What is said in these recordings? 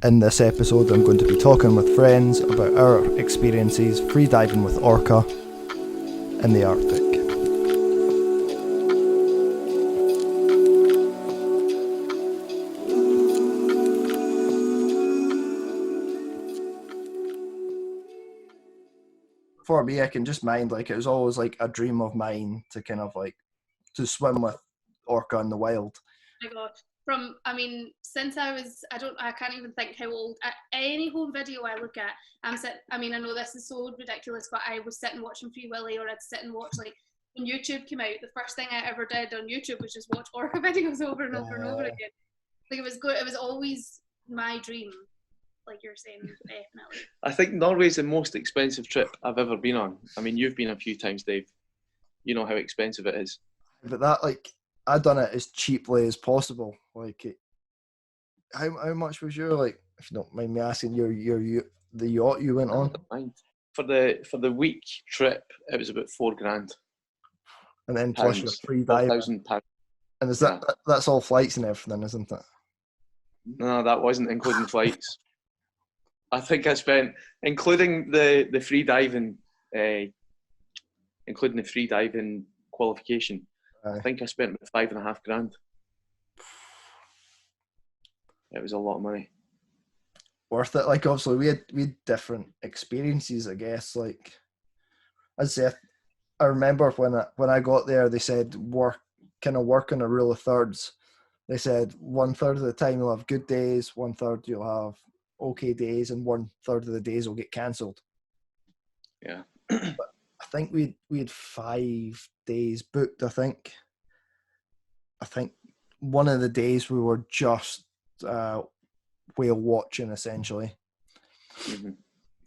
In this episode, I'm going to be talking with friends about our experiences freediving with Orca in the Arctic. For me, I can just mind, like, it was always like a dream of mine to kind of like to swim with Orca in the wild. Oh my god. Since I can't even think how old. Any home video I look at, I know this is so ridiculous, but I was sitting watching Free Willy, or I'd sit and watch, like, when YouTube came out, the first thing I ever did on YouTube was just watch Orca videos over and over and over again. Like, it was good. It was always my dream, like you're saying, definitely. I think Norway's the most expensive trip I've ever been on. I mean, you've been a few times, Dave. You know how expensive it is. But that, like, I done it as cheaply as possible. Like, how much was your, like, if you don't mind me asking, your the yacht you went on? For the week trip, it was about $4,000. And then plus your free dive. £4,000. And is that's all flights and everything, isn't it? No, that wasn't including flights. I think I spent, including the free diving, qualification. I think I spent about $5,500. It was a lot of money. Worth it. Like, obviously we had different experiences, I guess. Like, I'd say I remember when I got there, they said work in a rule of thirds. They said 1/3 of the time you'll have good days, 1/3 you'll have okay days, and 1/3 of the days will get cancelled. Yeah. But I think we had 5 days booked. I think one of the days we were just whale watching, essentially. Mm-hmm.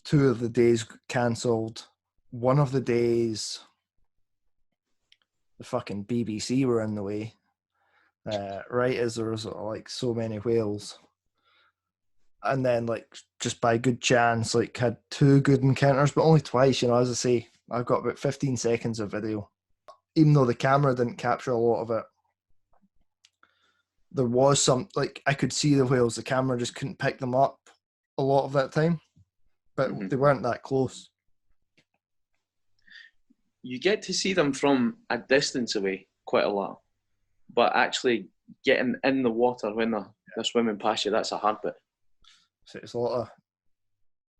2 of the days cancelled. One of the days, the fucking BBC were in the way. Right as there was, like, so many whales. And then, like, just by good chance, like, had 2 good encounters, but only twice, you know. As I say, I've got about 15 seconds of video. Even though the camera didn't capture a lot of it, there was some, like, I could see the whales. The camera just couldn't pick them up a lot of that time, but they weren't that close. You get to see them from a distance away quite a lot, but actually getting in the water when they're swimming past you, that's a hard bit. So it's a lot of,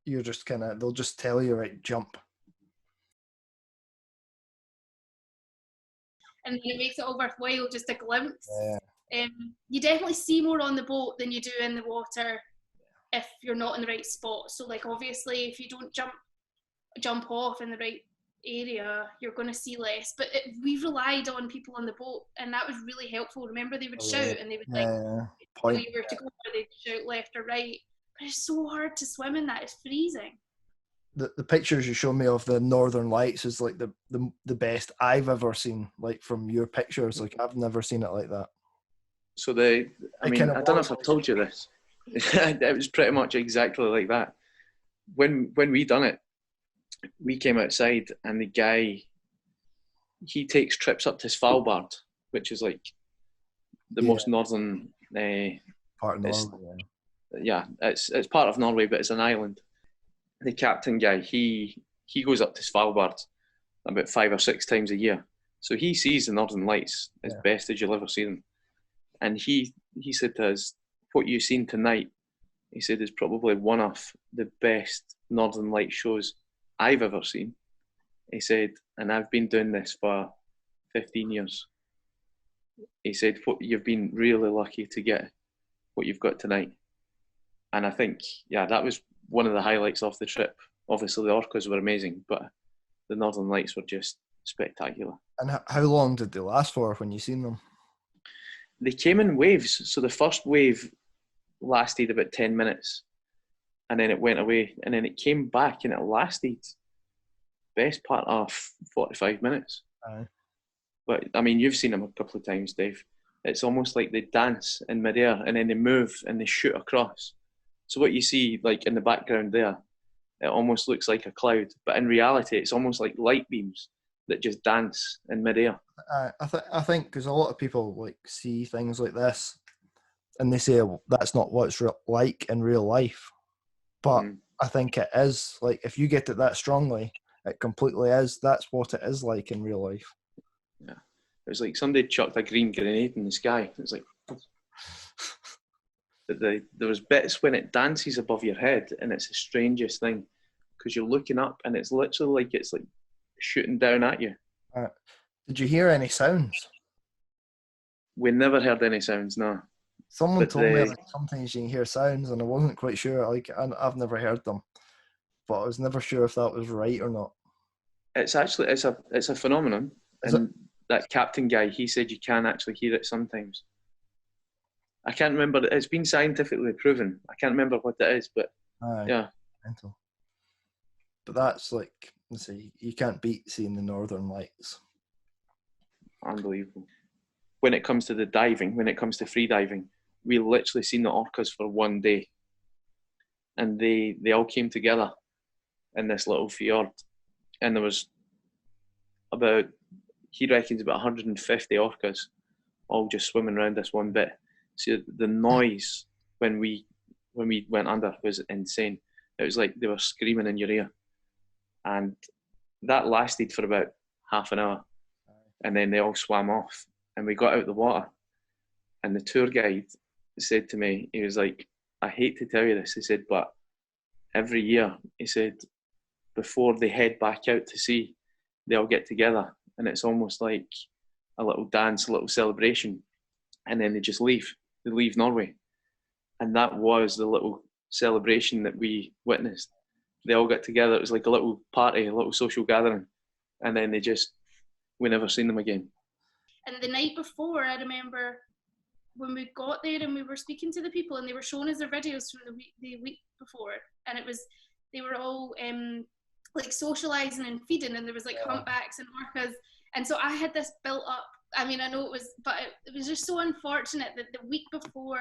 you're just kind of, they'll just tell you, right, jump. And then it makes it all worthwhile, just a glimpse. Yeah. You definitely see more on the boat than you do in the water if you're not in the right spot. So, like, obviously, if you don't jump off in the right area, you're going to see less. But we relied on people on the boat, and that was really helpful. Remember, they would shout, and they would tell you where to go, or they'd shout left or right. But it's so hard to swim in that. It's freezing. The pictures you show me of the Northern Lights is like the best I've ever seen. Like, from your pictures, like, I've never seen it like that. So I don't know if I've told you this. It was pretty much exactly like that. When we done it, we came outside, and the guy, he takes trips up to Svalbard, which is like the most northern part of Norway. Yeah, it's part of Norway, but it's an island. The captain guy, he goes up to Svalbard about 5 or 6 times a year, so he sees the Northern Lights as best as you'll ever see them. And he said to us, "What you've seen tonight," he said, "is probably one of the best Northern Light shows I've ever seen." He said, "And I've been doing this for 15 years." He said, "You've been really lucky to get what you've got tonight." And I think, that was one of the highlights of the trip. Obviously, the orcas were amazing, but the Northern Lights were just spectacular. And how long did they last for when you seen them? They came in waves. So the first wave lasted about 10 minutes, and then it went away, and then it came back, and it lasted best part of 45 minutes. But, I mean, you've seen them a couple of times, Dave. It's almost like they dance in midair, and then they move, and they shoot across. So what you see, like, in the background there, it almost looks like a cloud, but in reality, it's almost like light beams that just dance in midair. I think because a lot of people, like, see things like this, and they say, well, that's not what it's like in real life. But I think it is. Like, if you get it that strongly, it completely is. That's what it is like in real life. Yeah. It was like somebody chucked a green grenade in the sky. It was like... there was bits when it dances above your head, and it's the strangest thing, because you're looking up and it's literally like it's like shooting down at you. Did you hear any sounds? We never heard any sounds, no. Someone told me like, sometimes you can hear sounds, and I wasn't quite sure. Like, I've never heard them, but I was never sure if that was right or not. It's actually it's a phenomenon, and that captain guy, he said you can actually hear it sometimes. I can't remember. It's been scientifically proven. I can't remember what it is, but yeah. Mental. But that's like, let's see, you can't beat seeing the Northern Lights. Unbelievable. When it comes to the diving, when it comes to free diving, we literally seen the orcas for one day, and they all came together in this little fjord, and there was about, he reckons, about 150 orcas all just swimming around this one bit. So the noise when we went under was insane. It was like they were screaming in your ear, and that lasted for about half an hour, and then they all swam off, and we got out of the water, and the tour guide said to me, he was like, I hate to tell you this, he said, but every year, he said, before they head back out to sea, they all get together, and it's almost like a little dance, a little celebration, and then they just leave. They leave Norway. And that was the little celebration that we witnessed. They all got together. It was like a little party, a little social gathering. And then we never seen them again. And the night before, I remember when we got there and we were speaking to the people, and they were showing us their videos from the week before. And they were all like socializing and feeding, and there was like humpbacks and orcas. And so I had this built up. I mean, I know it was, but it was just so unfortunate that the week before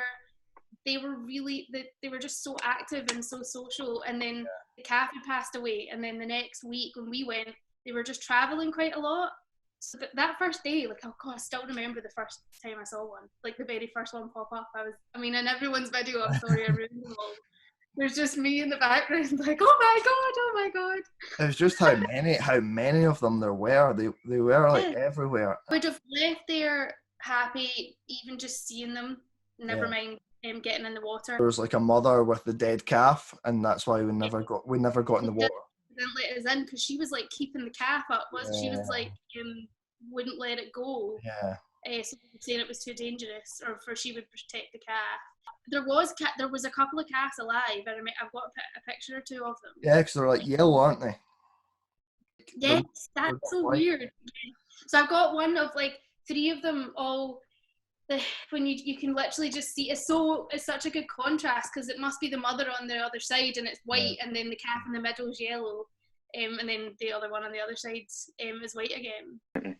they were just so active and so social, and then the calf had passed away, and then the next week when we went, they were just traveling quite a lot. So that first day, like, oh God, I still remember the first time I saw one, like the very first one pop up. In everyone's video, I'm sorry, I ruined them all. There's just me in the background, like, oh my God. It was just how many of them there were. They were like everywhere. I would have left there happy, even just seeing them. Never mind getting in the water. There was like a mother with the dead calf, and that's why we never got in the water. Didn't let us in because she was like keeping the calf up. She was like wouldn't let it go. Yeah. So saying it was too dangerous, or she would protect the calf. There was a couple of calves alive, and I've got a picture or two of them. Yeah, because they're like yellow, aren't they? Yes, that's so weird. So I've got one of like 3 of them all. When you can literally just see, it's such a good contrast, because it must be the mother on the other side and it's white, and then the calf in the middle is yellow, and then the other one on the other side is white again.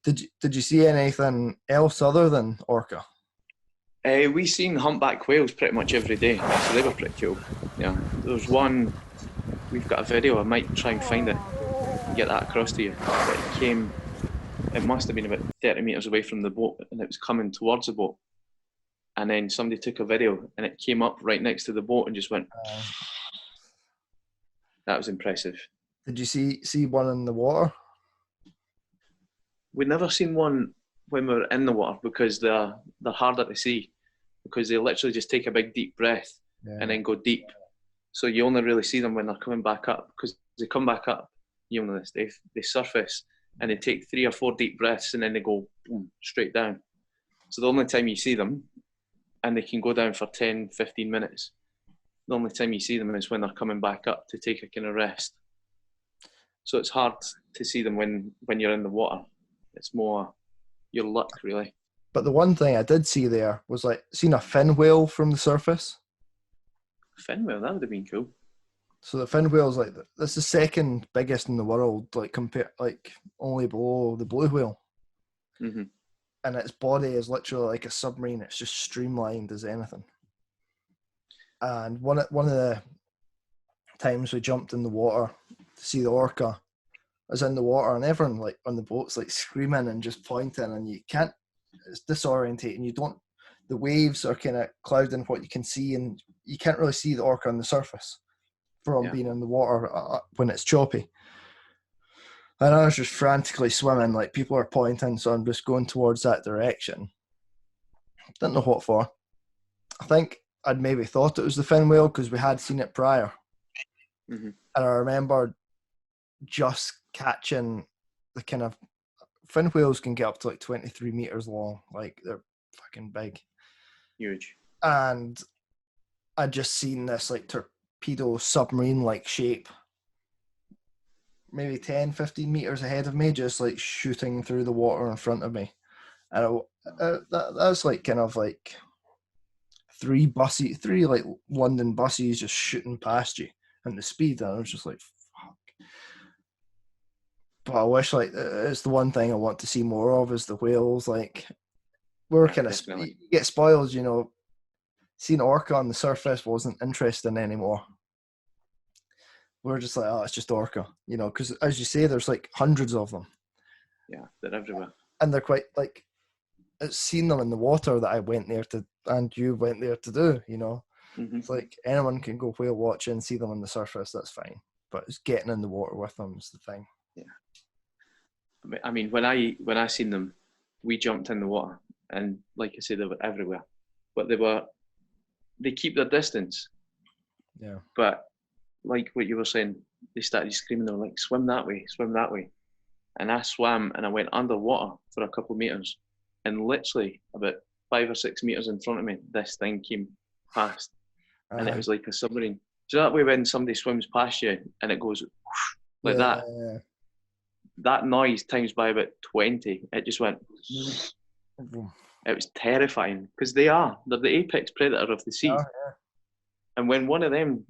Did you see anything else other than orca? We seen humpback whales pretty much every day, so they were pretty cool. Yeah, there was one. We've got a video. I might try and find it and get that across to you. But it must have been about 30 meters away from the boat, and it was coming towards the boat. And then somebody took a video, and it came up right next to the boat and just went. That was impressive. Did you see one in the water? We'd never seen one when we were in the water, because they're harder to see, because they literally just take a big deep breath and then go deep. So you only really see them when they're coming back up, because they come back up, you know this, they surface and they take 3 or 4 deep breaths, and then they go boom, straight down. So the only time you see them, and they can go down for 10, 15 minutes, the only time you see them is when they're coming back up to take a kind of rest. So it's hard to see them when you're in the water. It's more your luck, really. But the one thing I did see there was like seeing a fin whale from the surface. Fin whale, that would have been cool. So the fin whale is like that's the second biggest in the world, like only below the blue whale. Mm-hmm. And its body is literally like a submarine. It's just streamlined as anything. And one of the times we jumped in the water to see the orca, I was in the water, and everyone like on the boat's like screaming and just pointing, and you can't. It's disorientating. The the waves are kind of clouding what you can see, and you can't really see the orca on the surface from being in the water when it's choppy. And I was just frantically swimming, like people are pointing, so I'm just going towards that direction. Didn't know what for. I think I'd maybe thought it was the fin whale because we had seen it prior. Mm-hmm. And I remember just catching the kind of fin whales can get up to like 23 meters long. Like they're fucking big. Huge. And I'd just seen this like torpedo submarine like shape, maybe 10, 15 meters ahead of me, just like shooting through the water in front of me. And that's like kind of like three like London buses just shooting past you and the speed. And I was just like, fuck. But I wish like it's the one thing I want to see more of is the whales. Like we're kind of you get spoiled, you know. Seeing orca on the surface wasn't interesting anymore. We're just like, oh, it's just orca, you know, because as you say, there's like hundreds of them. Yeah, they're everywhere. And they're quite like, it's seeing them in the water that I went there to, and you went there to do, you know. Mm-hmm. It's like anyone can go whale watching, see them on the surface, that's fine. But it's getting in the water with them is the thing. Yeah. I mean, when I seen them, we jumped in the water, and like I said, they were everywhere. But they keep their distance. Yeah. But like what you were saying, they started screaming. They were like, "Swim that way, swim that way," and I swam and I went underwater for a couple of meters, and literally about 5 or 6 meters in front of me, this thing came past, and it was like a submarine. So that way, when somebody swims past you and it goes whoosh, like that, that noise times by about 20, it just went. It was terrifying because they're the apex predator of the sea. Oh, yeah. And when one of them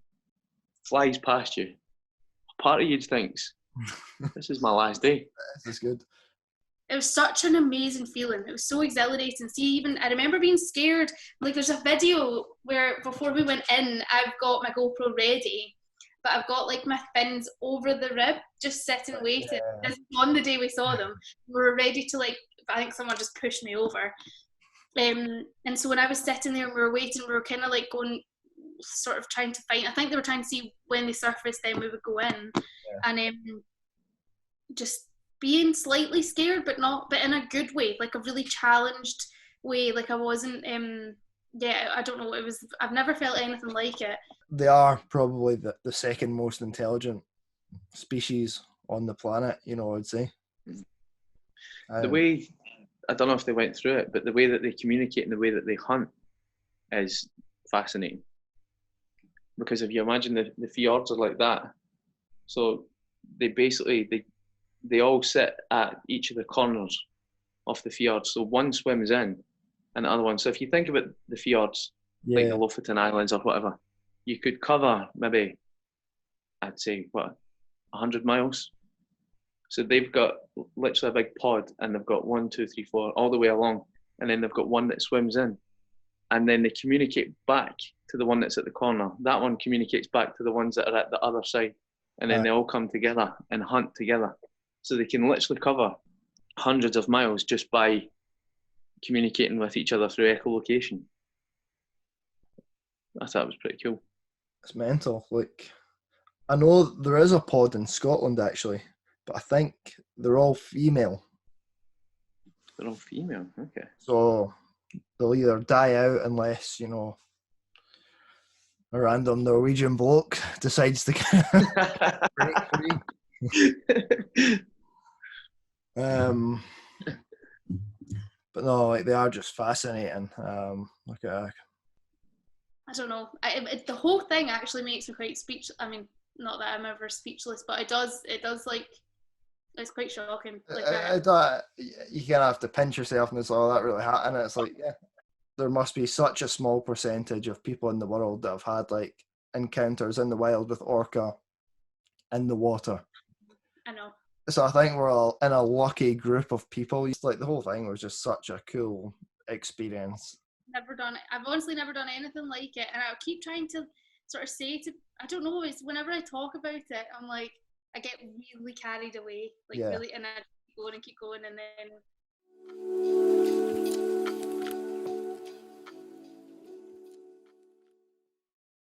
flies past you, part of you thinks, this is my last day. This is good. It was such an amazing feeling. It was so exhilarating. See, even I remember being scared. Like there's a video where before we went in, I've got my GoPro ready, but I've got like my fins over the rib, just sitting waiting. Yeah. This was on the day we saw them. We were ready to like, I think someone just pushed me over. And so when I was sitting there and we were waiting, we were kind of like going, sort of trying to find, I think they were trying to see when they surfaced, then we would go in. And just being slightly scared, but in a good way, like a really challenged way. Like I wasn't, I don't know, it was, I've never felt anything like it. They are probably the second most intelligent species on the planet, you know, I'd say. The way, I don't know if they went through it, but the way that they communicate and the way that they hunt is fascinating. Because if you imagine the fjords are like that, so they basically, they all sit at each of the corners of the fjord. So one swims in and the other one. So if you think about the fjords, like the Lofoten Islands or whatever, you could cover maybe, I'd say, 100 miles. So they've got literally a big pod and they've got 1, 2, 3, 4 all the way along. And then they've got one that swims in. And then they communicate back to the one that's at the corner. That one communicates back to the ones that are at the other side. And then they all come together and hunt together. So they can literally cover hundreds of miles just by communicating with each other through echolocation. I thought it was pretty cool. It's mental. Like, I know there is a pod in Scotland actually, but I think they're all female. They're all female, okay. So they'll either die out unless, you know, a random Norwegian bloke decides to break free. But no, like they are just fascinating. Look at I don't know. The whole thing actually makes me quite speechless. I mean, not that I'm ever speechless, but it does like, it's quite shocking. Like you kind of have to pinch yourself and it's all that really happened. And it's like, yeah, there must be such a small percentage of people in the world that have had like encounters in the wild with orca in the water. I know. So I think we're all in a lucky group of people. It's like the whole thing was just such a cool experience. I've honestly never done anything like it, and I keep trying to sort of say to, I don't know, it's whenever I talk about it, I'm like, I get really carried away, like really, and I keep going and then